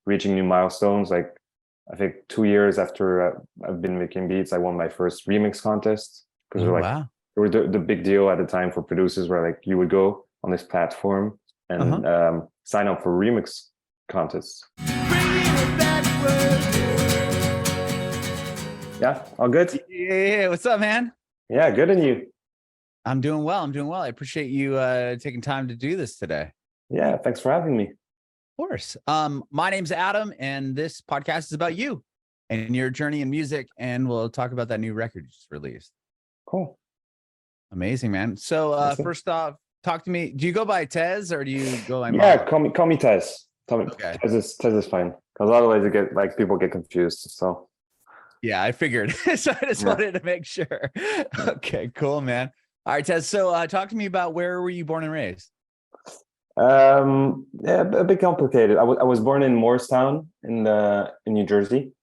reaching new milestones. Like I think 2 years after I've been making beats, I won my first remix contest because Oh, like wow. it was the big deal at the time for producers where like you would go on this platform Uh-huh. and sign up for remix contests. Yeah, all good. Yeah. What's up, man? Yeah, good. And you? I'm doing well. I'm doing well. I appreciate you taking time to do this today. Yeah, thanks for having me. Of course. My name's Adam, and this podcast is about you and your journey in music, and we'll talk about that new record you just released. Cool. Amazing, man. So Awesome. first off, talk to me. Do you go by Tez or do you go by Yeah, Mom? call me Tez. Okay. Tez is fine because otherwise it get like people get confused. So Yeah, I figured. So I just yeah. wanted to make sure. Okay, cool, man. All right, Tez. So talk to me about where were you born and raised? Yeah, a bit complicated. I was born in Morristown in New Jersey.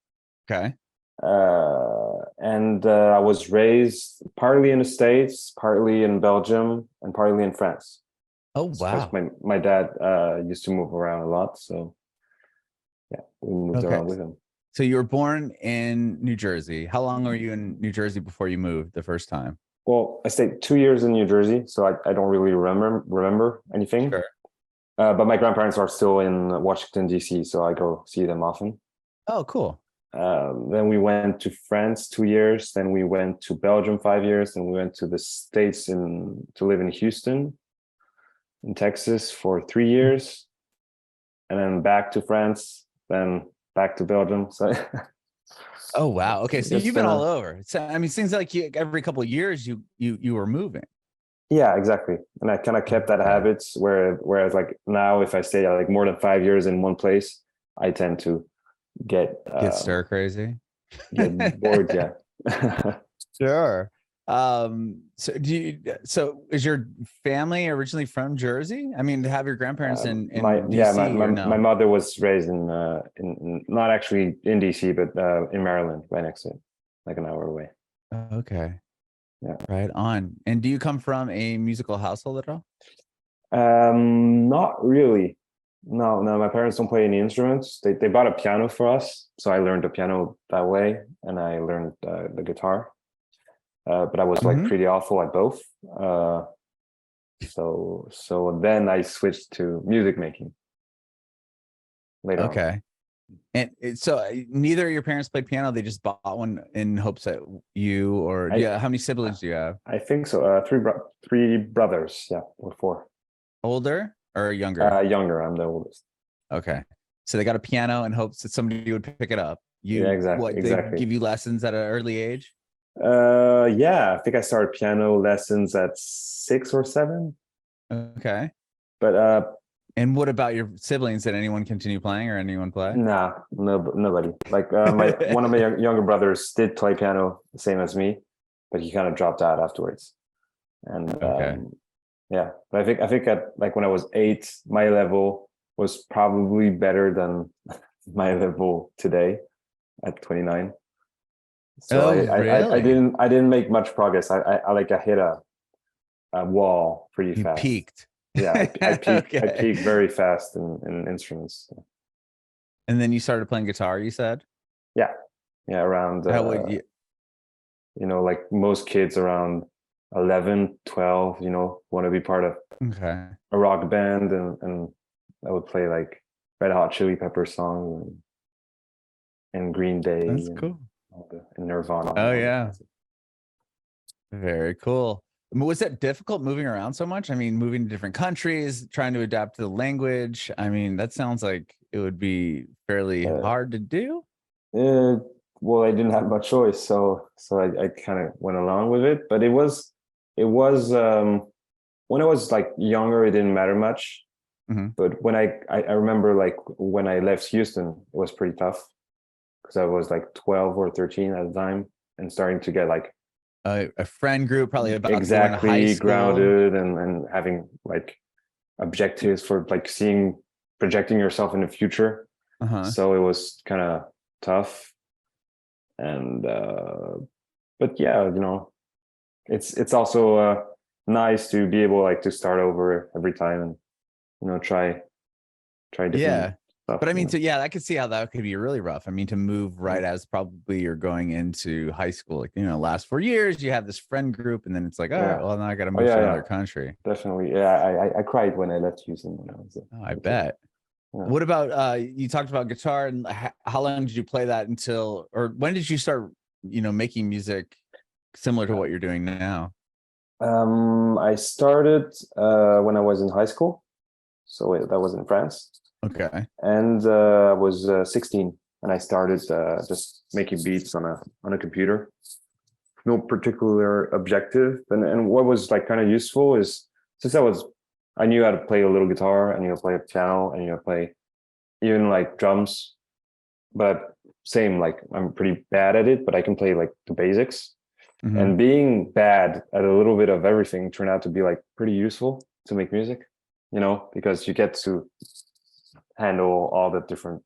Okay. And I was raised partly in the States, partly in Belgium, and partly in France. Oh, Because wow. my dad used to move around a lot, so yeah, we moved Okay. around with him. So you were born in New Jersey. How long were you in New Jersey before you moved the first time? Well, I stayed 2 years in New Jersey, so I don't really remember anything. Sure. But my grandparents are still in Washington, D.C., so I go see them often. Oh, cool. Then we went to France 2 years. Then we went to Belgium 5 years. Then we went to the States to live in Houston, in Texas for 3 years, and then back to France. Then back to Belgium. So Oh, wow. Okay, so it's you've been been all a over. So I mean, it seems like every couple of years you were moving. yeah, exactly. And I kind of kept that Okay. habits whereas like now if I stay like more than 5 years in one place, I tend to get Get stir crazy. get bored. Yeah. Sure. So is your family originally from Jersey? I mean, to have your grandparents My in yeah DC or my no? mother was raised in not actually in DC but in Maryland, right next to it, like an hour away. Okay. Yeah. Right on. And do you come from a musical household at all? Not really. No, my parents don't play any instruments. They bought a piano for us, so I learned the piano that way, and I learned the guitar. But I was like Mhm. pretty awful at both. So then I switched to music making later on. Okay. And so neither of your parents played piano. They just bought one in hopes that you or I yeah. How many siblings do you have? I think so. Three brothers. Yeah, or four. Older or younger? Younger. I'm the oldest. Okay. So they got a piano in hopes that somebody would pick it up. Yeah, They exactly. give you lessons at an early age? Yeah, I think I started piano lessons at 6 or 7. Okay. But And what about your siblings? Did anyone continue playing or anyone play? nah, nobody. Like my one of my younger brothers did play piano, the same as me, but he kind of dropped out afterwards. And Okay. yeah, but I think at like when I was 8, my level was probably better than my level today at 29. So Oh, really? I didn't make much progress. I hit a wall pretty You fast. peaked. Yeah, I Okay. peaked very fast in instruments. And then you started playing guitar, you said? Yeah, yeah, around How would you? like most kids around 11, 12, want to be part of Okay. a rock band, and I would play like Red Hot Chili Pepper songs and Green Day That's and cool. and Nirvana and Oh, all the yeah. classics. Very cool. Was it difficult moving around so much? I mean, moving to different countries, trying to adapt to the language. I mean, that sounds like it would be fairly Uh, hard to do. uh, well, I didn't have much choice, so I kind of went along with it. But it was when I was like younger, it didn't matter much. Mhm. But when I remember like when I left Houston, it was pretty tough because I was like 12 or 13 at the time and starting to get like A friend group probably about to go into high exactly school. grounded and having like objectives for like projecting yourself in the future. Uh-huh. So it was kind of tough. And but yeah, it's also nice to be able like to start over every time and try different Yeah. But I mean, I could see how that could be really rough. I mean, to move right as probably you're going into high school, like, last 4 years, you have this friend group, and then it's like, oh, well, now I got to move to another country. Definitely. Yeah. I cried when I left Houston when I was I bet. Yeah. What about, you talked about guitar, and how long did you play that until, or when did you start, making music similar to what you're doing now? I started when I was in high school. So that was in France. Okay. And I was 16 and I started just making beats on a computer. No particular objective. And what was like kind of useful is, since I knew how to play a little guitar, I knew how to play a piano, I knew how to play even like drums. But same, like I'm pretty bad at it, but I can play like the basics. Mm-hmm. And being bad at a little bit of everything turned out to be like pretty useful to make music, because you get to handle all the different.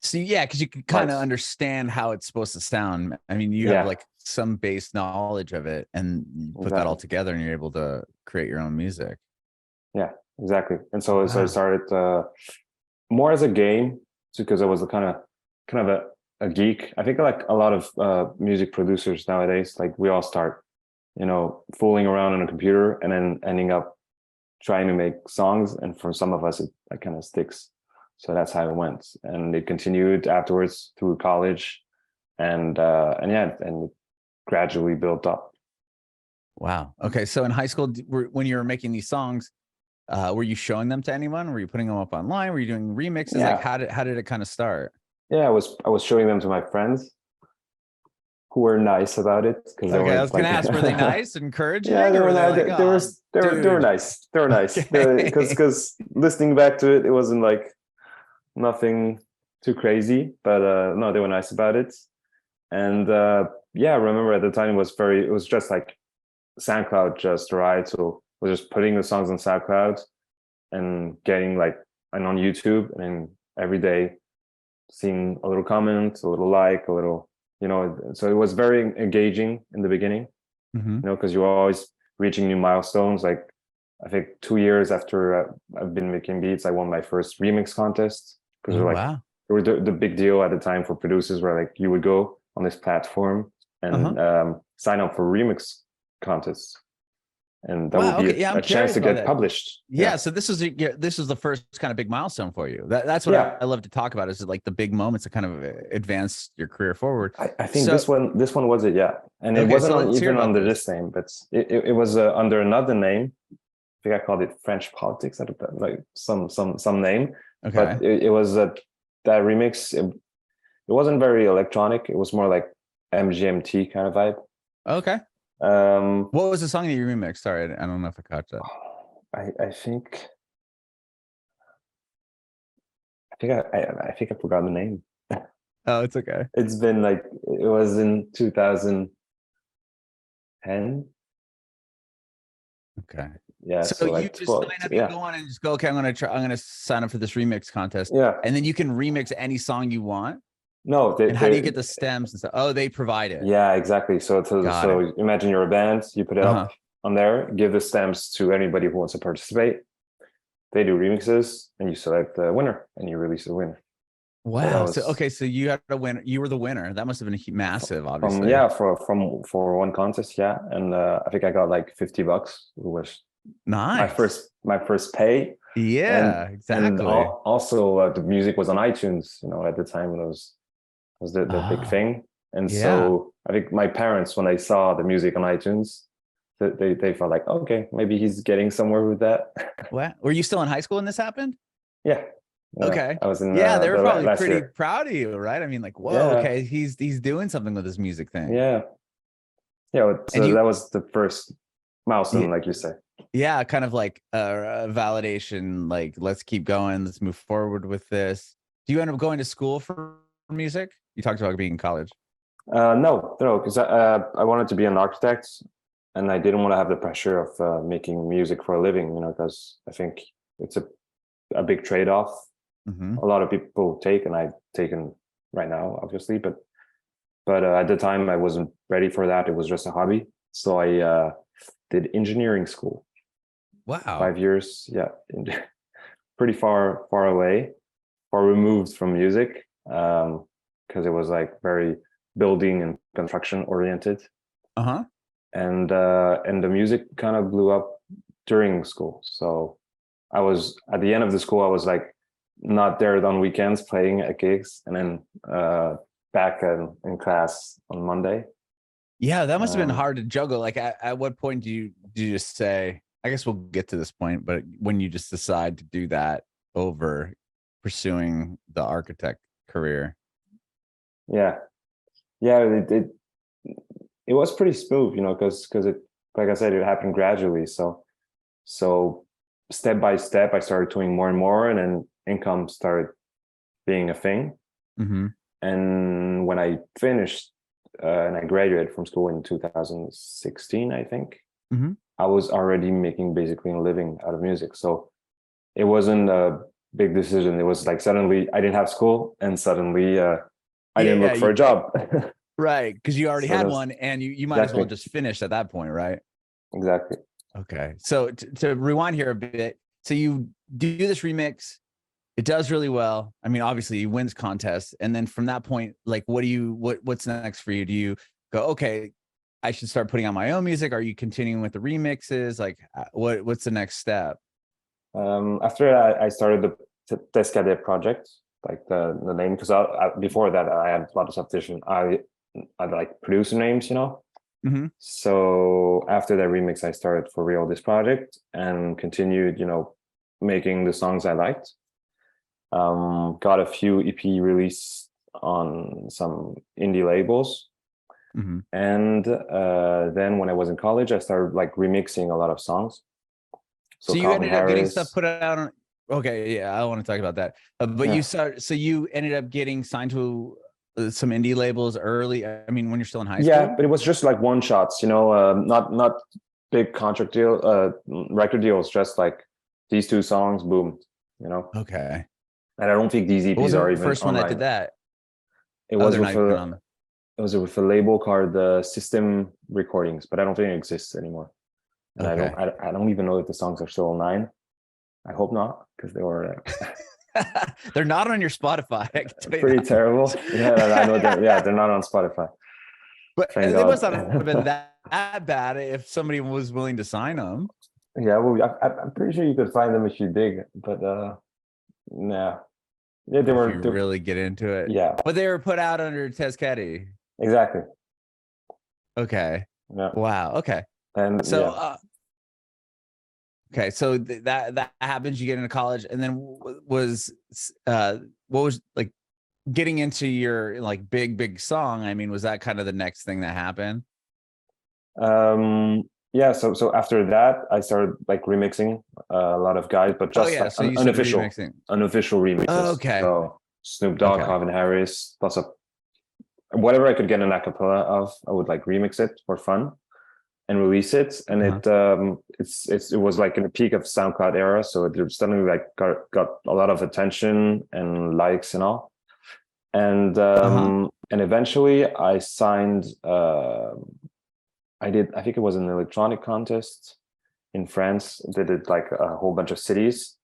So because you can kind of understand how it's supposed to sound. I mean, you have like some base knowledge of it, and you put that all together, and you're able to create your own music. Yeah, exactly. And so I started more as a game, because I was kind of a geek. I think like a lot of music producers nowadays, like we all start, fooling around on a computer and then ending up trying to make songs. And for some of us, it kind of sticks. So that's how it went, and it continued afterwards through college, and it gradually built up. Wow. Okay. So in high school, when you were making these songs, were you showing them to anyone? Were you putting them up online? Were you doing remixes? Yeah. Like how did it kind of start? Yeah, I was showing them to my friends, who were nice about it. Okay, I was going to ask, were they nice, encouraging? Yeah, they were nice. They were nice. They were nice. Because listening back to it, it wasn't like nothing too crazy, but no, they were nice about it. And I remember at the time it was just like SoundCloud just right. So we're just putting the songs on SoundCloud and getting and on YouTube, and then every day seeing a little comment, a little like, a little, so it was very engaging in the beginning, because you're always reaching new milestones. Like I think 2 years after I've been making beats, I won my first remix contest, because it was the big deal at the time for producers, where like you would go on this platform and sign up for remix contests. And that would be a chance to get published. Yeah. So this is the first kind of big milestone for you. That's what I love to talk about, is like the big moments that kind of advance your career forward. I think this one was it. Yeah. And it wasn't even under this name, but it was under another name. I think I called it French Politics, like some name. Okay. But it was that remix. It wasn't very electronic. It was more like MGMT kind of vibe. Okay. What was the song that you remixed? Sorry, I don't know if I caught that. I think I forgot the name. Oh, it's okay. It's been it was in 2010. Okay. Yeah. So you just sign up, you go on and just go, okay, I'm gonna sign up for this remix contest. Yeah. And then you can remix any song you want. No, and how do you get the stems and stuff? Oh, they provide it. Yeah, exactly. So imagine you're a band, you put it up on there, give the stems to anybody who wants to participate. They do remixes, and you select the winner, and you release the winner. Wow. So you had a winner. You were the winner. That must have been massive, obviously. For one contest, yeah. And I think I got like $50. It was nice. My first pay. Yeah, exactly. And also the music was on iTunes. At the time it was the big thing. And so I think my parents, when they saw the music on iTunes, they felt like, okay, maybe he's getting somewhere with that. What? Were you still in high school when this happened? Yeah. Okay. I was in. They were probably pretty proud of you, right? I mean, like, whoa, okay, he's doing something with his music thing. Yeah. Yeah. So that was the first milestone, like you say. Yeah, kind of like a validation. Like, let's keep going. Let's move forward with this. Do you end up going to school for music? You talked about being in college. No, because I wanted to be an architect, and I didn't want to have the pressure of making music for a living. Because I think it's a big trade-off. A lot of people take, and I've taken right now, obviously, but at the time I wasn't ready for that. It was just a hobby. So I did engineering school. Wow. 5 years. Yeah. Pretty far far removed from music, because it was like very building and construction oriented. And the music kind of blew up during school. So I was at the end of the school, I was like not there on weekends playing at gigs, and then back in class on Monday. Yeah, that must have been hard to juggle. Like, at what point do you just say, I guess we'll get to this point, but when you just decide to do that over pursuing the architect career? Yeah, it was pretty smooth, because it, like I said, it happened gradually. So step by step, I started doing more and more, and then income started being a thing. And when I finished and I graduated from school in 2016, I think, I was already making basically a living out of music. So it wasn't a big decision. It was like suddenly I didn't have school, and suddenly I didn't look for a job. Right, because you already had one, and you might as well Exactly. just finish at that point, right? Exactly. Okay, so to rewind here a bit, so you do this remix, it does really well. I mean, obviously, he wins contests, and then from that point, like, what's next for you? Do you go, okay, I should start putting out my own music? Are you continuing with the remixes? Like, what's the next step? After that, I started the Tez Cadey project, like the name, because before that I had a lot of substitution. I like producer names, So after that remix, I started for real this project and continued, making the songs I liked. Got a few EP released on some indie labels. And then when I was in college, I started like remixing a lot of songs. So you ended up getting stuff put out on. Okay, yeah, I want to talk about that. But you ended up getting signed to some indie labels early. I mean, when you're still in high school. Yeah, but it was just like one shots, not big contract deal, record deals. Just like these two songs, boom, Okay. And I don't think these EPs are even the first online. one that did that. It was with a label called the System Recordings, but I don't think it exists anymore. And I don't even know if the songs are still online. I hope not, because they were they're not on your Spotify. Pretty terrible. Yeah, I know that. Yeah, they're not on Spotify. But they must not have been that bad if somebody was willing to sign them. Yeah, well, I'm pretty sure you could find them if you dig, but nah. Yeah, they were. You really get into it. Yeah, but they were put out under Tez Cadey. Exactly. Okay. Yeah. Wow. Okay. And so, okay, so that happens. You get into college, and then what was like getting into your like big song? I mean, was that kind of the next thing that happened? Yeah. So after that, I started like remixing a lot of guys, but just unofficial remixes. Oh, okay. So Snoop Dogg, Calvin Harris, plus whatever I could get an acapella of, I would like remix it for fun and release it. And it was like in the peak of SoundCloud era, so it suddenly like got a lot of attention and likes and all. And and eventually I signed. I think it was an electronic contest in France. Did it like a whole bunch of cities,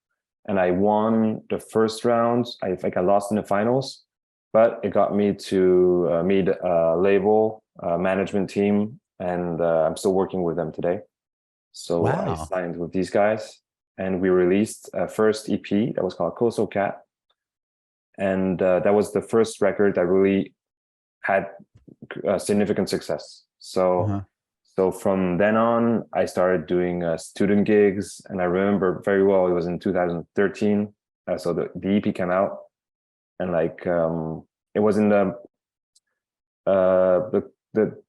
and I won the first round. I think I lost in the finals, but it got me to meet a label management team, and I'm still working with them today. So I signed with these guys, and we released a first EP that was called Coastal Cat, and that was the first record that really had significant success. So from then on, I started doing student gigs, and I remember very well, it was in 2013. So the EP came out, and like it was in the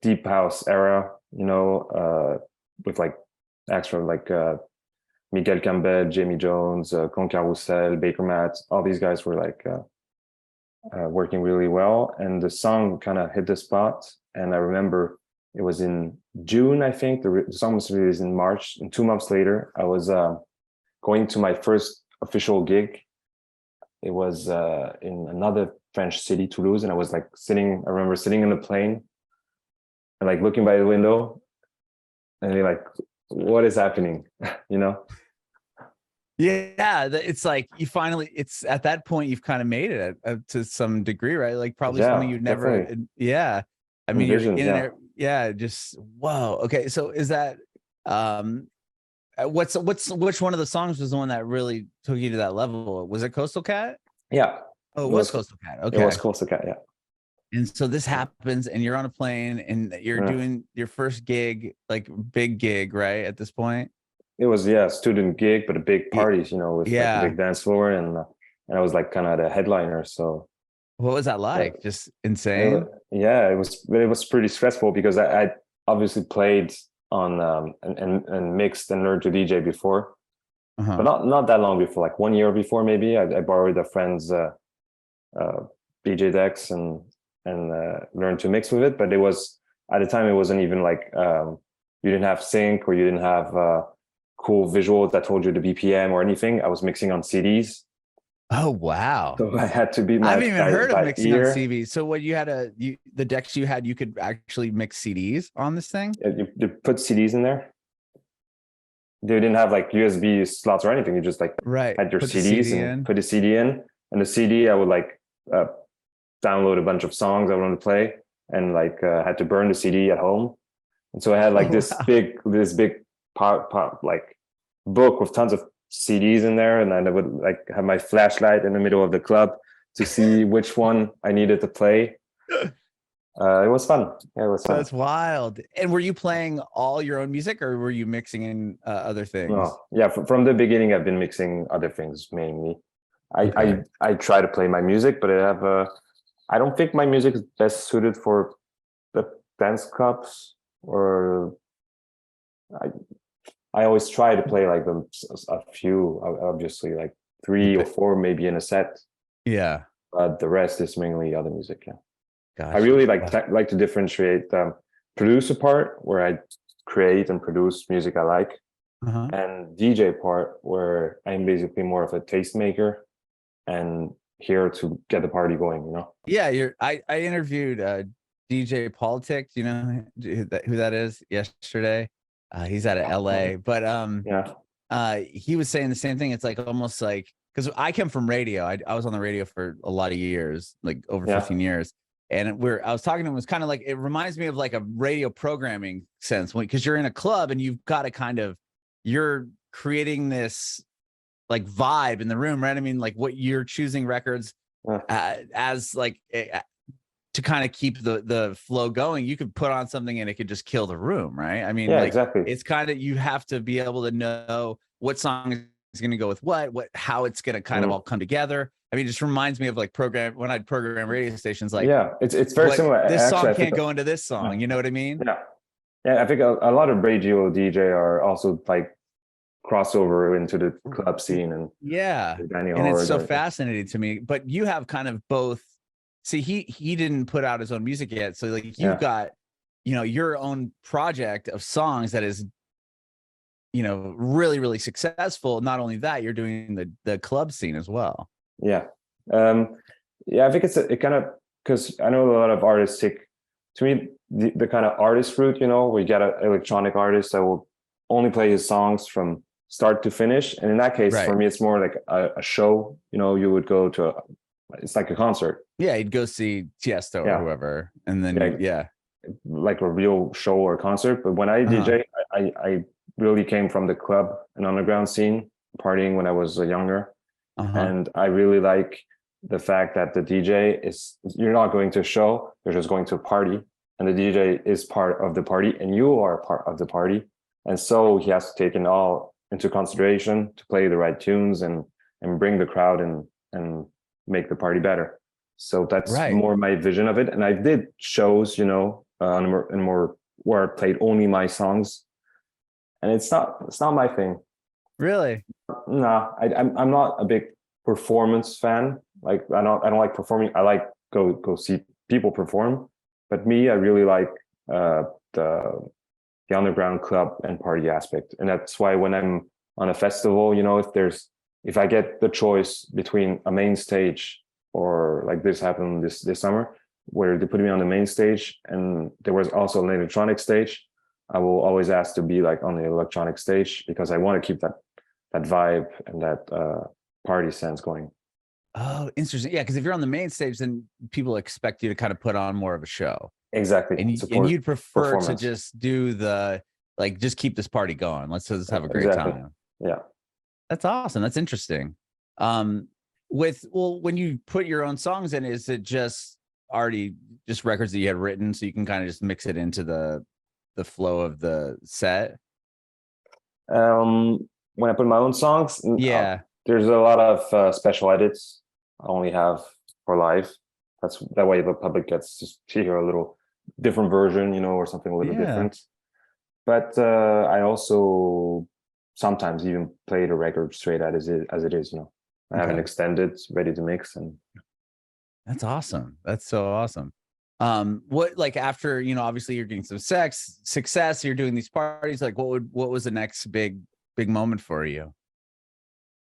deep house era, with like extra like Miguel Campbell, Jamie Jones, Con Carousel, Baker Matt, all these guys were like working really well, and the song kind of hit the spot. And I remember it was in June, I think. The song was released in March, and 2 months later, I was going to my first official gig. It was in another French city, Toulouse, and I was like I remember sitting in the plane and like looking by the window and like, what is happening? Yeah, it's like you finally, it's at that point you've kind of made it to some degree, right? Like probably something Yeah, you'd never, definitely yeah. I mean, you're envisioned. in Yeah. there, yeah. Just whoa. Okay, so is that um, which one of the songs was the one that really took you to that level? Was it Coastal Cat? Yeah, Oh, it it was was Coastal Cat. it was Okay. Coastal Cat. Yeah. And so this happens, and you're on a plane, and you're Yeah. doing your first gig, like big gig, right? At this point, It was, yeah, student gig, but a big parties, you know, with like a yeah. big dance floor, and I was like kind of the headliner. So What was that yeah, like? Just insane. yeah, it was pretty stressful because I obviously played on and mixed and learned to DJ before, but Uh-huh. not that long before, like 1 year before maybe. I borrowed a friend's uh, DJ decks and learned to mix with it. But it was, at the time, it wasn't even like you didn't have sync, or you didn't have cool visuals that told you the BPM or anything. I was mixing on CDs, Oh wow. so I had to be I my haven't even heard of by mixing on ear. CV. So what you had the decks you had, you could actually mix CDs on this thing? You put CDs in there. They didn't have like USB slots or anything. You just like Right. had your Put the CDs CD and in. put the CD in, and the CD I would like uh, download a bunch of songs I wanted to play, and like had to burn the CD at home. And so I had like Oh this wow. big like book with tons of CDs in there, and then I would like have my flashlight in the middle of the club to see which one I needed to play. It was fun. Yeah, it was fun. That's wild. And were you playing all your own music, or were you mixing in other things? No, yeah, from the beginning, I've been mixing other things mainly. Okay. I try to play my music, but I don't think my music is best suited for the dance clubs, or I I always try to play like a few, obviously like three or four maybe in a set, Yeah. but the rest is mainly other music. Yeah, I Gotcha. really like Wow. like to differentiate producer part where I create and produce music I like, Uh-huh. and DJ part where I'm basically more of a tastemaker and here to get the party going. You know? Yeah, I interviewed DJ Politics, you know who that is, yesterday. He's out of LA, but Yeah, he was saying the same thing. It's like almost like, because I come from radio. I was on the radio for a lot of years, like over yeah, 15 years. And I was talking to him, it was kind of like, it reminds me of like a radio programming sense, because you're in a club and you've got to kind of, you're creating this like vibe in the room, right? I mean, like what you're choosing records yeah, as like to kind of keep the flow going. You could put on something and it could just kill the room, right? I mean, yeah, like exactly. it's kind of, you have to be able to know what song is going to go with what how it's going to kind of all come together. I mean, it just reminds me of like when I'd program radio stations, like Yeah, it's very what similar. this Actually, song I think can't go into this yeah, song. You know what I mean? yeah, yeah. I think a lot of radio DJ are also like crossover into the club scene and Yeah. Danny And it's Howard. so fascinating to me. But you have kind of both. See, he didn't put out his own music yet. So like you've Yeah, got, your own project of songs that is, really, really successful. Not only that, you're doing the club scene as well. yeah, um, yeah. I think it kind of, because I know a lot of artists take, to me, the kind of artist route. You know, we get an electronic artist that will only play his songs from start to finish, and in that case, Right. for me, it's more like a show. You know, you would go to it's like a concert. Yeah. You'd go see Tiesto or Yeah, whoever. And then yeah, yeah. like a real show or concert. But when I Uh-huh. DJ, I really came from the club and underground scene, partying when I was younger. Uh-huh. And I really like the fact that the DJ is, you're not going to a show, you're just going to a party. And the DJ is part of the party and you are part of the party. And so he has to take it all into consideration to play the right tunes and bring the crowd and make the party better. So that's Right. more my vision of it. And I did shows, in more where I played only my songs, and it's not my thing. Really? No, I'm not a big performance fan. Like I don't like performing. I like go see people perform, but me, I really like the underground club and party aspect, and that's why when I'm on a festival, if I get the choice between a main stage, or like this happened this summer, where they put me on the main stage and there was also an electronic stage, I will always ask to be like on the electronic stage because I want to keep vibe and that party sense going. Oh, interesting. Yeah, because if you're on the main stage, then people expect you to kind of put on more of a show. Exactly. And you'd prefer to just do just keep this party going. Let's just have a great time. Yeah. That's awesome. That's interesting. When you put your own songs in, is it just already just records that you had written so you can kind of just mix it into the flow of the set? When I put my own songs, there's a lot of special edits I only have for live. That way the public gets to hear a little different version, or something a little different. But I also sometimes even play the record straight as it is. I have an extended ready to mix, and that's awesome. That's so awesome. What, like, after, obviously you're getting some success, you're doing these parties, like what was the next big moment for you?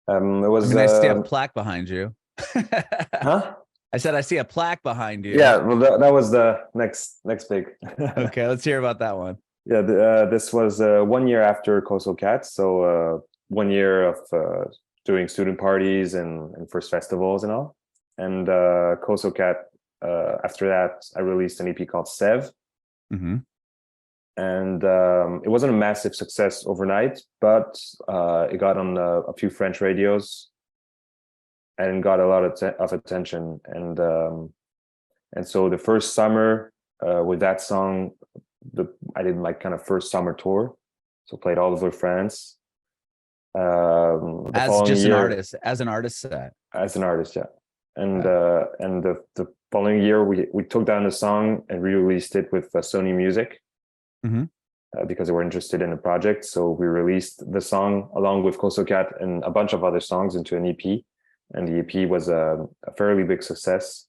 It was I see a plaque behind you. Huh? I said I see a plaque behind you. Yeah, well, that was the next big. Okay, let's hear about that one. Yeah, this was 1 year after Coastal Cat, so 1 year of doing student parties and first festivals and all. And Coastal Cat, after that, I released an EP called Seve. Mm-hmm. And it wasn't a massive success overnight, but it got on a few French radios and got a lot of attention. And so the first summer with that song, I did my kind of first summer tour, so played all over France. As just an artist, as an artist, yeah. And the following year, we took down the song and re-released it with Sony Music. Mm-hmm. Because they were interested in the project. So we released the song along with Coastal Cat and a bunch of other songs into an EP. And the EP was a fairly big success.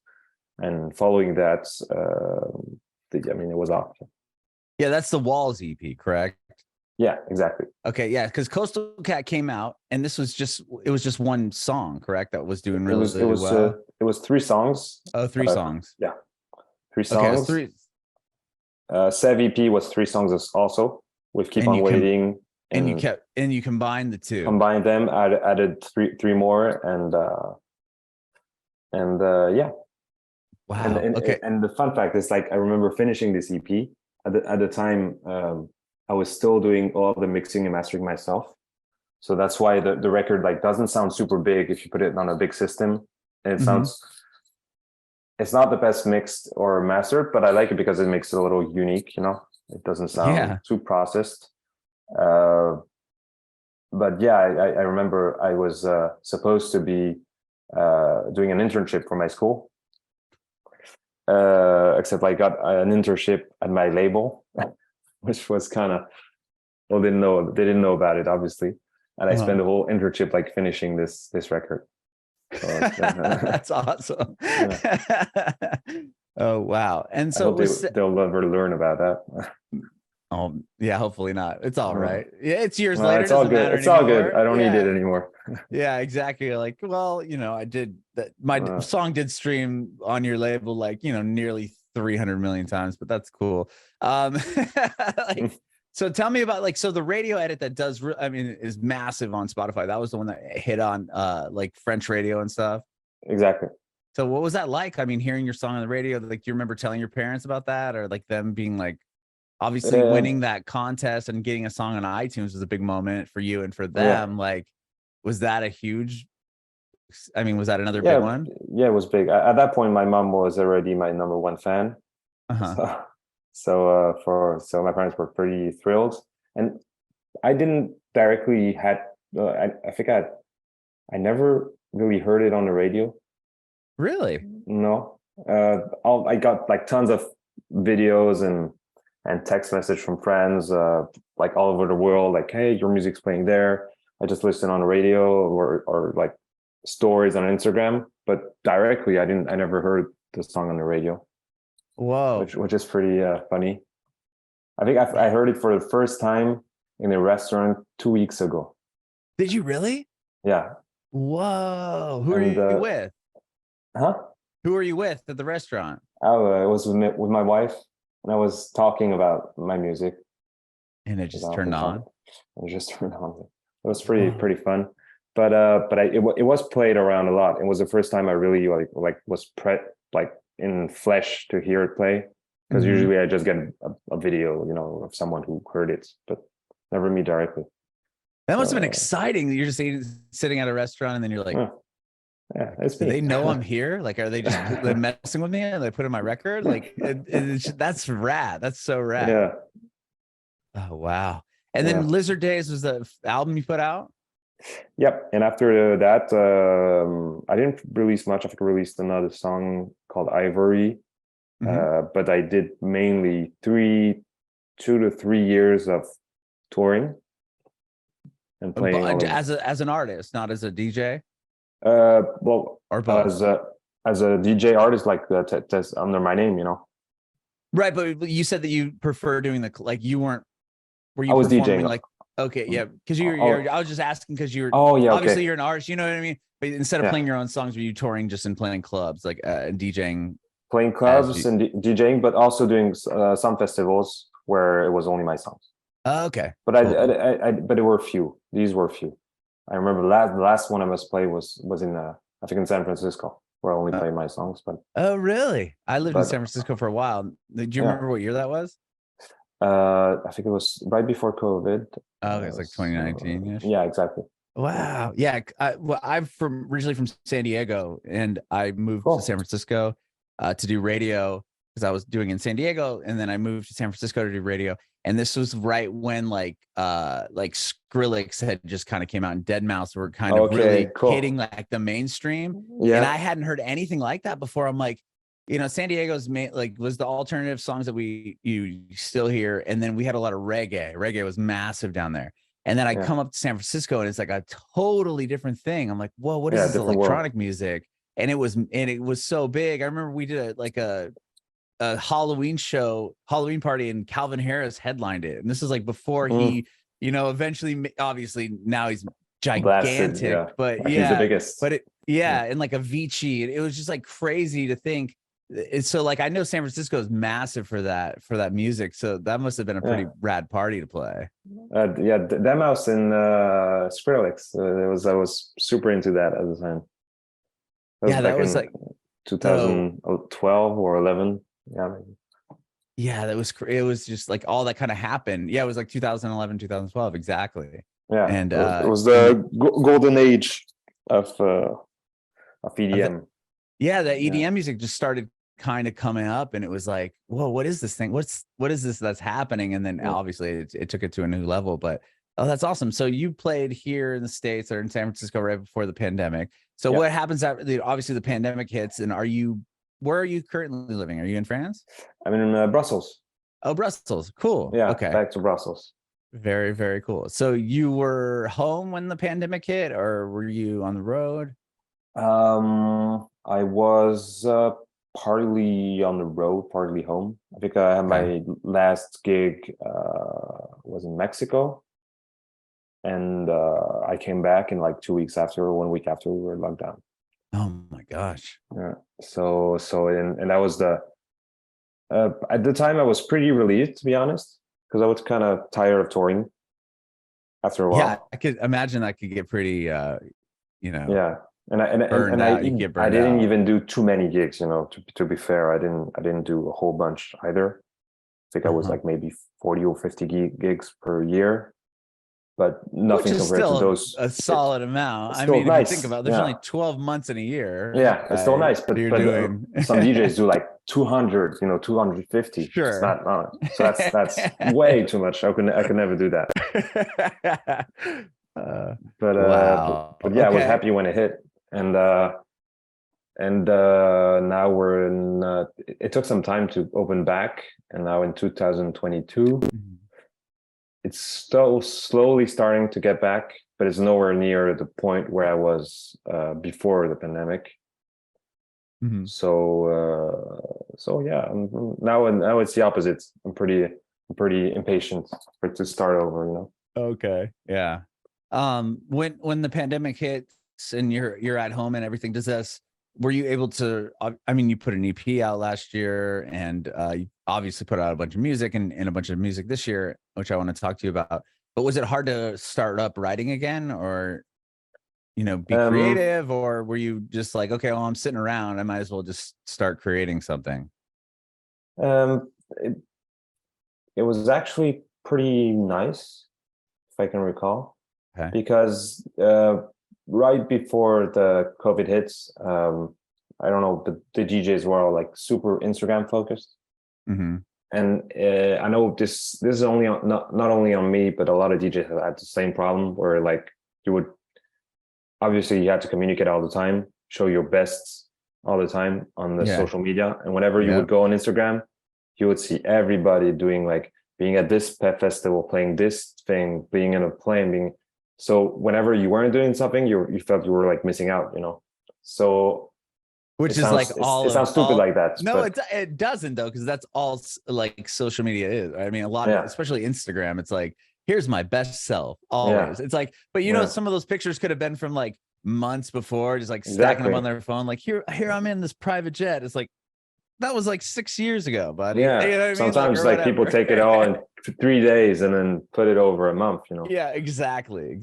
And following that, it was off. Yeah, that's the Walls EP, correct? Yeah, exactly. Okay, yeah, because Coastal Cat came out, and it was just one song, correct? That was doing really well. It was 3 songs. Oh, 3 songs. Yeah, 3 songs. Okay, 3. Seve EP was 3 songs also, with Keep On Waiting. And you combined the 2. Combined them, added three more, and yeah. Wow. Okay. And the fun fact is, like, I remember finishing this EP at the time. I was still doing all the mixing and mastering myself, so that's why the record doesn't sound super big if you put it on a big system, and it sounds. It's not the best mixed or mastered, but I like it because it makes it a little unique. It doesn't sound too processed. But yeah, I remember I was supposed to be doing an internship for my school, except I got an internship at my label, which was kind of, they didn't know about it, obviously, and I spent the whole internship finishing this record. So, that's awesome. Yeah. Oh wow. And so they'll never learn about that. Oh yeah, hopefully not. It's all right. Yeah, it's years later. It's all good. It's all good. I don't need it anymore. Yeah, exactly. Like, well, I did that. My song did stream on your label nearly 300 million times, but that's cool. So tell me about so the radio edit that is massive on Spotify. That was the one that hit on French radio and stuff. Exactly. So what was that like? Hearing your song on the radio, do you remember telling your parents about that, or them being obviously winning that contest and getting a song on iTunes was a big moment for you and for them. Yeah. Was that a huge, was that another big one? Yeah, it was big. At that point, my mom was already my number 1 fan. Uh-huh. So my parents were pretty thrilled, and I didn't directly I think I never really heard it on the radio. Really? No. I got tons of videos and text message from friends all over the world, hey, your music's playing there. I just listened on the radio or stories on Instagram, but directly I never heard the song on the radio. Whoa. Which is pretty funny. I think I heard it for the first time in a restaurant 2 weeks ago. Did you really? Yeah. Whoa. Who are you with? Huh? Who are you with at the restaurant? I was with my wife, and I was talking about my music. And it just turned on? It just turned on. It was pretty fun. But it was played around a lot. It was the first time I really like was like in flesh to hear it play. Because usually I just get a video, you know, of someone who heard it, but never me directly. That must have been exciting. You're just sitting at a restaurant and then you're like, yeah, it's do they know I'm here? Like, are they just messing with me and they put in my record? Like, that's rad. That's so rad. Yeah. Oh, wow. And then Lizard Days was the album you put out? Yep. And after that, I didn't release much. I think I released another song called Ivory. But I did mainly 2 to 3 years of touring and playing as an artist, not as a DJ. Well, or both. As a DJ artist, like Tez under my name, you know. Right, but you said that you prefer doing you weren't. Were you? I was performing DJing. Like, okay, yeah, because you're. I was just asking because you're. Oh yeah. Obviously, you're an artist. You know what I mean. But instead of playing your own songs, were you touring just and playing clubs, like DJing? Playing clubs and DJing, but also doing some festivals where it was only my songs. Oh, okay. But but there were few. These were few. I remember the last one I must play was in I think in San Francisco, where I only played my songs. But oh, really? I lived in San Francisco for a while. Do you remember what year that was? I think it was right before COVID. Oh, okay, it's like 2019. Yeah, exactly. Wow. Yeah. I'm originally from San Diego, and I moved to San Francisco to do radio because I was doing in San Diego, and then I moved to San Francisco to do radio. And this was right when like Skrillex had just kind of came out, and Deadmau5 were kind of really hitting like the mainstream. Yeah. And I hadn't heard anything like that before. I'm like, you know, San Diego's was the alternative songs that you still hear, and then we had a lot of reggae. Reggae was massive down there. And then I come up to San Francisco, and it's like a totally different thing. I'm like, whoa, what is this electronic music? And it was so big. I remember we did a Halloween party, and Calvin Harris headlined it. And this is like before he, you know, eventually, obviously now he's gigantic, blasted, but he's the biggest. But and like Avicii, it was just like crazy to think. So like I know San Francisco is massive for that music, so that must have been a pretty rad party to play. Deadmau5 and Skrillex. I was super into that at the time. That was like 2012 or 11. Yeah, it was just like all that kind of happened. Yeah, it was like 2011, 2012, exactly. Yeah, and it was the golden age of EDM. The EDM music just started kind of coming up, and it was like, whoa, what is this thing? What is this that's happening? And then obviously it took it to a new level. But oh, that's awesome. So you played here in the States or in San Francisco right before the pandemic. So what happens after obviously the pandemic hits, and where are you currently living? Are you in France? I'm in Brussels. Oh, Brussels. Cool. Yeah. Okay. Back to Brussels. Very, very cool. So you were home when the pandemic hit, or were you on the road? I was partly on the road, partly home. I think I had my last gig was in Mexico, and I came back in like 2 weeks after, 1 week after we were locked down. Oh my gosh. Yeah. So and that was at the time I was pretty relieved, to be honest, because I was kind of tired of touring after a while. Yeah, I could imagine that could get pretty Yeah. And I didn't even do too many gigs, you know, to be fair. I didn't do a whole bunch either. I think I was like maybe 40 or 50 gigs per year, but nothing compared to those. A solid amount. I mean, if you think about it, there's only 12 months in a year. Yeah, it's still nice, but some DJs do like 200, 250. Sure. It's not. So that's way too much. I could never do that. Wow. But yeah, I was happy when it hit. And now we're in it took some time to open back, and now in 2022 it's still slowly starting to get back, but it's nowhere near the point where I was before the pandemic. So yeah, now it's the opposite. I'm pretty impatient for it to start over, you know. Okay. Yeah. When the pandemic hits and you're at home and everything, were you able to, I mean, you put an EP out last year, and you obviously put out a bunch of music and a bunch of music this year, which I want to talk to you about. But was it hard to start up writing again, or, you know, be Um, creative, or were you just like, okay, well, I'm sitting around, I might as well just start creating something? um, it, it was actually pretty nice, if I can recall, Okay. because right before the COVID hits, I don't know, but the DJs were all like super Instagram focused. Mm-hmm. And I know this is only not only on me, but a lot of DJs have had the same problem where like you would obviously you had to communicate all the time, show your best all the time on the Yeah. social media, and whenever you Yeah. would go on Instagram, you would see everybody doing like being at this pet festival, playing this thing, being in a plane, being so whenever you weren't doing something, you felt you were like missing out, you know. So Which is like it sounds stupid like that, no, but it doesn't though, because that's all like social media is. I mean, a lot of, yeah, especially Instagram, it's like, here's my best self yeah, always. It's like, but you know, yeah, some of those pictures could have been from like months before, just like stacking them exactly. on their phone. Like, here I'm in this private jet. It's like, that was like 6 years ago, buddy. You Yeah, know what I mean? Like, sometimes or like people whatever. take it all in 3 days and then put it over a month, you know. Yeah, exactly.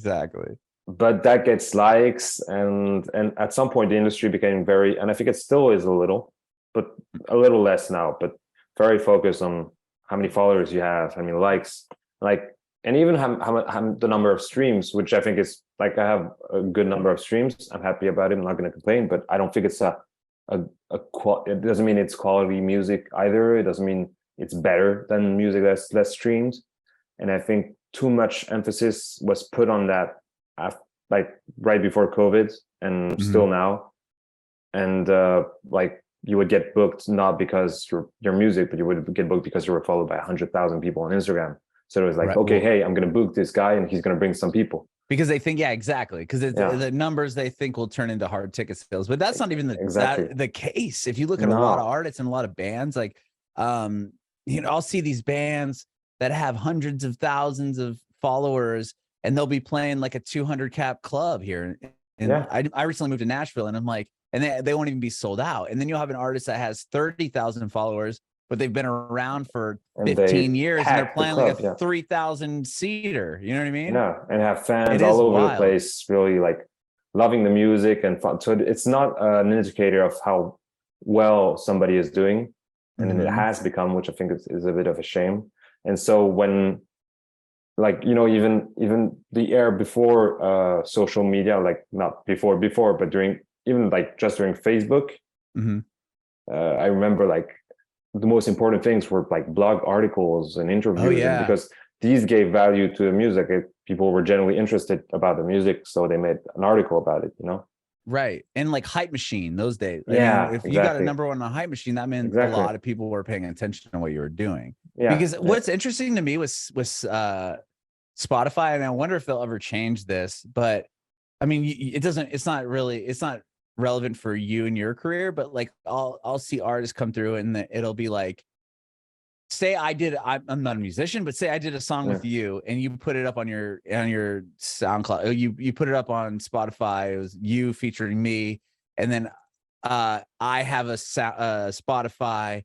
But that gets likes, and at some point the industry became very, and I think it still is a little, but a little less now, but very focused on how many followers you have, how many likes, like, and even how the number of streams, which I think is like I have a good number of streams. I'm happy about it. I'm not going to complain, but I don't think it's it doesn't mean it's quality music either. It doesn't mean it's better than music that's less streamed. And I think too much emphasis was put on that like right before COVID and Mhm. still now. And like you would get booked not because your music, but you would get booked because you were followed by 100,000 people on Instagram. So it was like, Right. okay, Well, hey, I'm going to book this guy and he's going to bring some people. because they think, yeah, exactly, because it's Yeah, the numbers they think will turn into hard ticket sales, but that's not even exactly. the case. If you look at a lot of No, artists and a lot of bands, like, you know, I'll see these bands that have hundreds of thousands of followers, and they'll be playing like a 200 cap club here, and yeah. I recently moved to Nashville, and I'm like, and they won't even be sold out, and then you'll have an artist that has 30,000 followers, but they've been around for And they 15 years, and they're pack the playing like a club. Yeah. 3,000 seater. You know what I mean? Yeah, and have It fans is all over the wild. place, really like loving the music and fun. So it's not an indicator of how well somebody is doing, and then it Mm-hmm. has become, which I think is a bit of a shame. And so when, like, you know, even the era before social media, like not before, but during, even like just during Facebook, Mm-hmm. I remember like the most important things were like blog articles and Oh interviews, and yeah. because these gave value to the music, people were generally interested about the music, so they made an article about it, you know. Right. And like Hype Machine those days. I mean, Yeah, if you got a exactly, number one on Hype Machine, that meant a exactly. lot of people were paying attention to what you were doing. Yeah, Because what's interesting to me was Spotify, and I wonder if they'll ever change this, but I mean, it's not relevant for you and your career, but like I'll see artists come through, and it'll be like, say I'm not a musician, but say I did a song yeah, with you, and you put it up on your SoundCloud, you put it up on Spotify, it was you featuring me, and then I have a Spotify,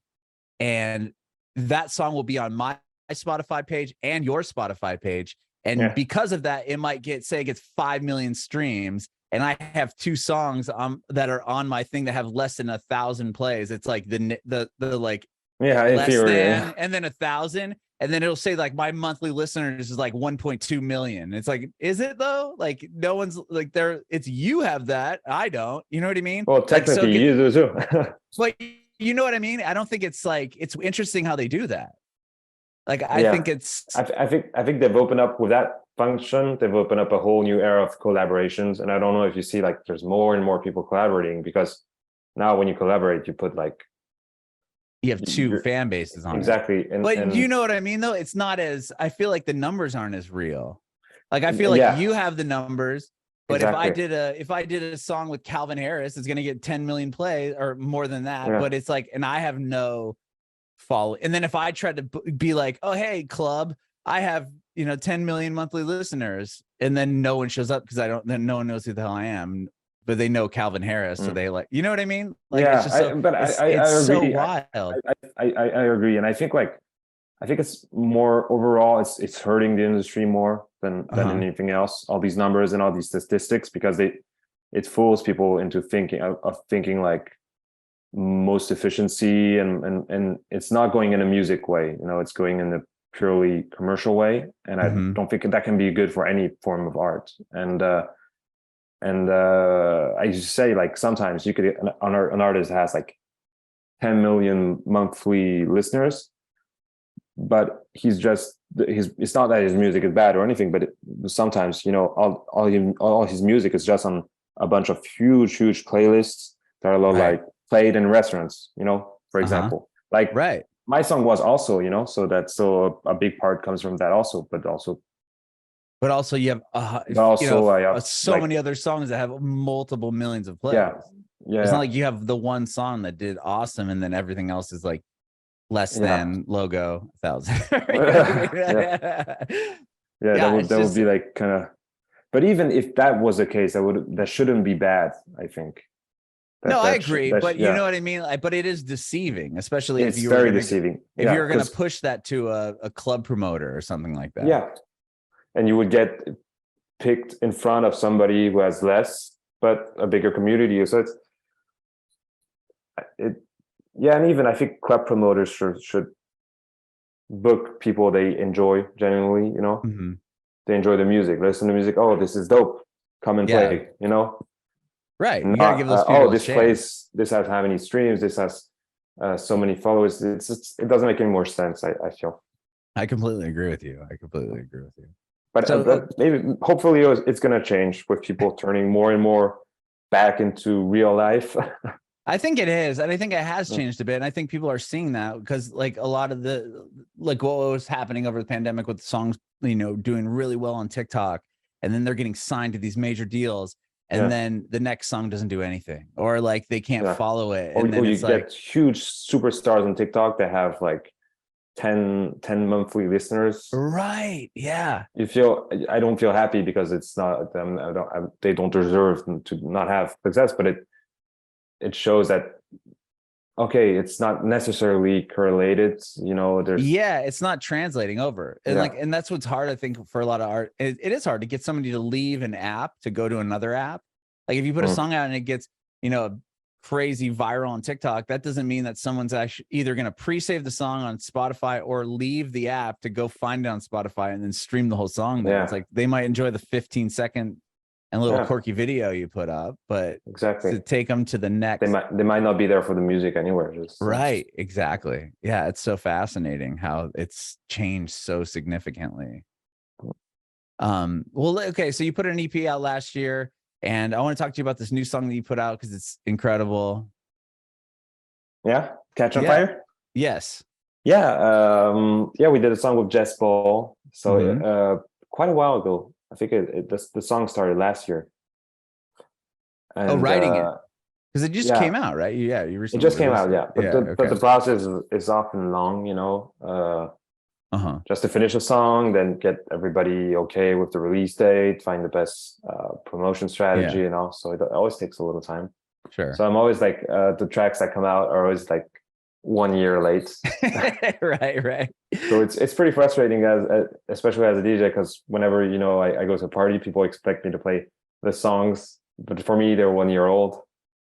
and that song will be on my Spotify page and your Spotify page, and yeah. because of that, it might get, say it gets 5 million streams, and I have two songs that are on my thing that have less than 1,000 plays. It's like the like Yeah, in less theory, than, yeah. and then 1,000, and then it'll say like my monthly listeners is like 1.2 million. It's like, is it though? Like no one's like there. It's, you have that, I don't. You know what I mean? Well, Like, so technically you do too. but you know what I mean? I don't think it's like, it's interesting how they do that. Like I Yeah, think it's I think they've opened up with that function. They've opened up a whole new era of collaborations, and I don't know if you see like there's more and more people collaborating, because now when you collaborate, you put like you have two you're fan bases on it. exactly, But you and know what I mean though? It's not as, I feel like the numbers aren't as real. Like I feel like yeah, you have the numbers, but exactly, if I did a song with Calvin Harris, it's gonna get 10 million plays or more than that. yeah. But it's like, and I have no follow. And then if I tried to be like, oh hey club, I have 10 million monthly listeners, and then no one shows up because I don't, then no one knows who the hell I am, but they know Calvin Harris, so Mm. they like, you know what I mean? Like it's Yeah, just so, but I it's so agree. wild. I agree, and I think like I think it's more overall, it's hurting the industry more than anything else. All these numbers and all these statistics, because it fools people into thinking of thinking like most efficiency, and it's not going in a music way. It's going in a purely commercial way, and I don't think that can be good for any form of art. And I used to say, like, sometimes you could an artist has like 10 million monthly listeners, but it's not that his music is bad or anything, but sometimes all his music is just on a bunch of huge playlists that are like played in restaurants, for example. Like, my song was also, so that's so a big part comes from that also, but also you have so many other songs that have multiple millions of plays. It's not like you have the one song that did awesome and then everything else is like less than logo 1,000. That would be like kind of. But even if that was the case, that shouldn't be bad, I think. I agree, but you know what I mean. But it is deceiving, especially if you're very deceiving. If you're going to push that to a club promoter or something like that. Yeah, and you would get picked in front of somebody who has less, but a bigger community. So and even I think club promoters should book people they enjoy genuinely. They enjoy the music, listen to music. Oh, this is dope. Come and play. Right. You gotta give those people this place, this has how many streams, this has so many followers. It doesn't make any more sense, I feel. I completely agree with you. But maybe, hopefully, it's going to change with people turning more and more back into real life. I think it is. And I think it has changed a bit. And I think people are seeing that because like a lot of what was happening over the pandemic with the songs, doing really well on TikTok, and then they're getting signed to these major deals. And then the next song doesn't do anything, or like they can't follow it. And then you get huge superstars on TikTok that have like 10 monthly listeners. Right. Yeah. I don't feel happy because it's not them. They don't deserve to not have success, but it shows that, okay, it's not necessarily correlated, it's not translating over. And and that's what's hard, I think, for a lot of art. It is hard to get somebody to leave an app to go to another app. Like if you put a song out and it gets, crazy viral on TikTok, that doesn't mean that someone's actually either going to pre-save the song on Spotify or leave the app to go find it on Spotify and then stream the whole song there. It's like they might enjoy the 15-second and little quirky video you put up, but to take them to the next, they might not be there for the music anywhere. Right. Exactly. Yeah. It's so fascinating how it's changed so significantly. Well, okay. So you put an EP out last year, and I want to talk to you about this new song that you put out because it's incredible. Yeah. Catch on Fire? Yes. Yeah. We did a song with Jess Paul. So quite a while ago. I think the song started last year. And, writing it. Because it just came out, right? Yeah, you recently. It just came out, yeah. But the process is often long, just to finish a song, then get everybody okay with the release date, find the best promotion strategy, and all. So it always takes a little time. Sure. So I'm always like, the tracks that come out are always like 1 year late. Right. So it's pretty frustrating especially as a DJ, because whenever I go to a party, people expect me to play the songs, but for me they're 1 year old.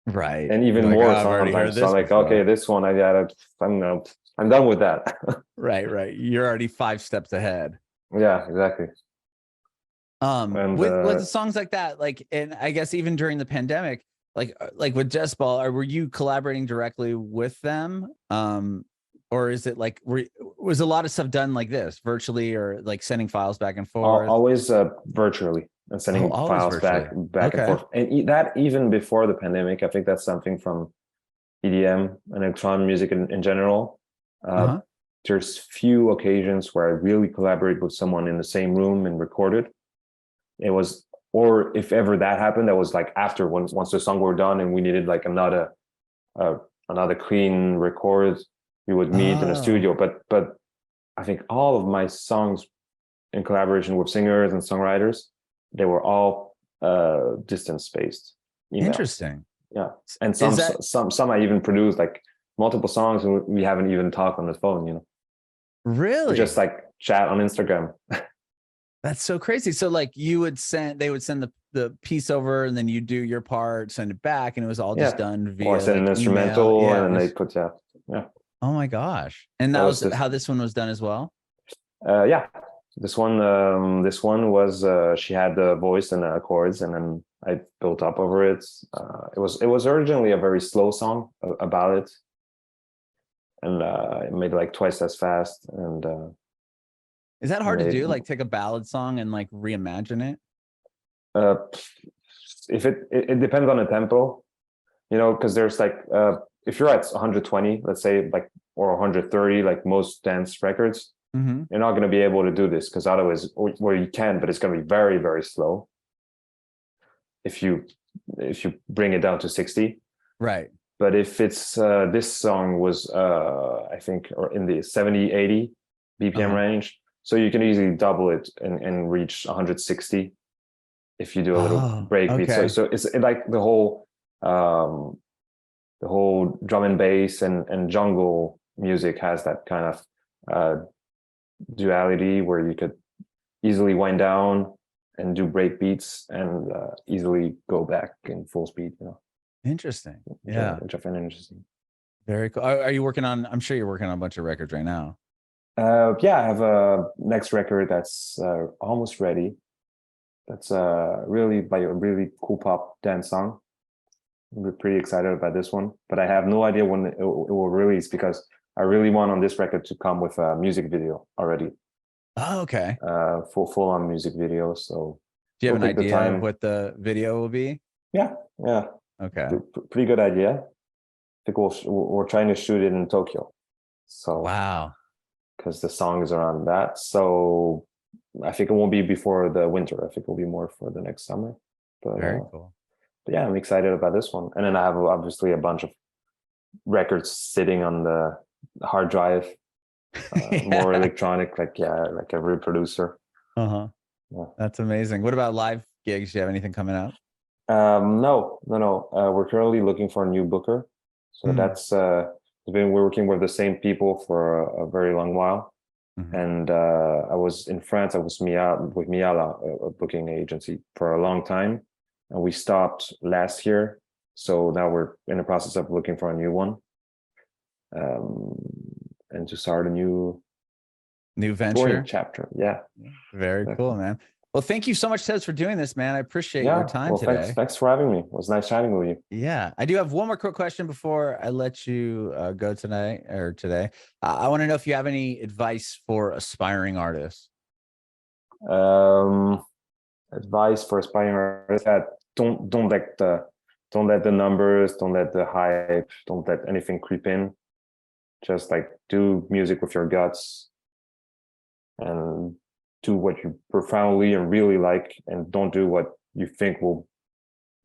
Right. And even more sometimes. So I'm like, okay, this one I'm done with that. Right. You're already 5 steps ahead. Yeah, exactly. With the songs like that, like, and I guess even during the pandemic, like with Jess Ball, were you collaborating directly with them? Or is it like, was a lot of stuff done like this virtually, or like sending files back and forth? Always virtually, and sending files back and forth. And that even before the pandemic, I think that's something from EDM and electronic music in general. There's few occasions where I really collaborate with someone in the same room and recorded. It was, or if ever that happened, that was like after once the song were done and we needed like another clean record, we would meet in a studio. But I think all of my songs in collaboration with singers and songwriters, they were all distance spaced. Interesting. Yeah, and some I even produced like multiple songs and we haven't even talked on the phone. Really? just like chat on Instagram. That's so crazy. So like they would send the piece over, and then you do your part, send it back, and it was all just done via Or send like an instrumental, and they put yeah. Oh my gosh. And that was how this one was done as well? Yeah. This one was she had the voice and the chords, and then I built up over it. It was originally a very slow song about it, and it made it like twice as fast. And is that hard to do? Like take a ballad song and like reimagine it? If it depends on the tempo, you know, because there's like if you're at 120, let's say, like, or 130, like most dance records, you're not going to be able to do this, because otherwise, or you can, but it's going to be very, very slow if you bring it down to 60. Right. But if it's this song was I think or in the 70-80 BPM range, so you can easily double it and reach 160 if you do a little break beat. So it's like the whole drum and bass and jungle music has that kind of duality where you could easily wind down and do break beats and easily go back in full speed, you know. Interesting. Yeah. Which I find interesting. Very cool. Are you working on, I'm sure you're working on a bunch of records right now. Yeah, I have a next record that's almost ready. That's really by a really cool pop dance song. We're pretty excited about this one, but I have no idea when it will release, because I really want on this record to come with a music video already. Oh, okay. Full on music video. So do you have an idea of what the video will be? Yeah. Okay. Pretty good idea. I think we're trying to shoot it in Tokyo. So wow. Because the song is around that. So I think it won't be before the winter. I think it'll be more for the next summer. But, very cool. But yeah, I'm excited about this one. And then I have obviously a bunch of records sitting on the hard drive, more electronic, like every producer. Yeah. That's amazing. What about live gigs? Do you have anything coming up? No. We're currently looking for a new booker. So that's we're working with the same people for a very long while. And I was in France. I was with Miala, a booking agency, for a long time, and we stopped last year. So now we're in the process of looking for a new one, and to start a new venture chapter. Yeah, very cool, man. Well, thank you so much, Tez, for doing this, man. I appreciate your time today. Thanks for having me. It was nice chatting with you. Yeah. I do have one more quick question before I let you go today. I want to know if you have any advice for aspiring artists. Advice for aspiring artists: don't let the numbers, don't let the hype, don't let anything creep in. Just like do music with your guts and do what you profoundly and really like, and don't do what you think will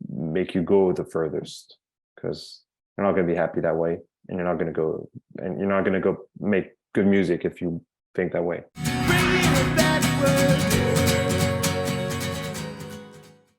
make you go the furthest, because you're not going to be happy that way, and you're not going to go make good music if you think that way.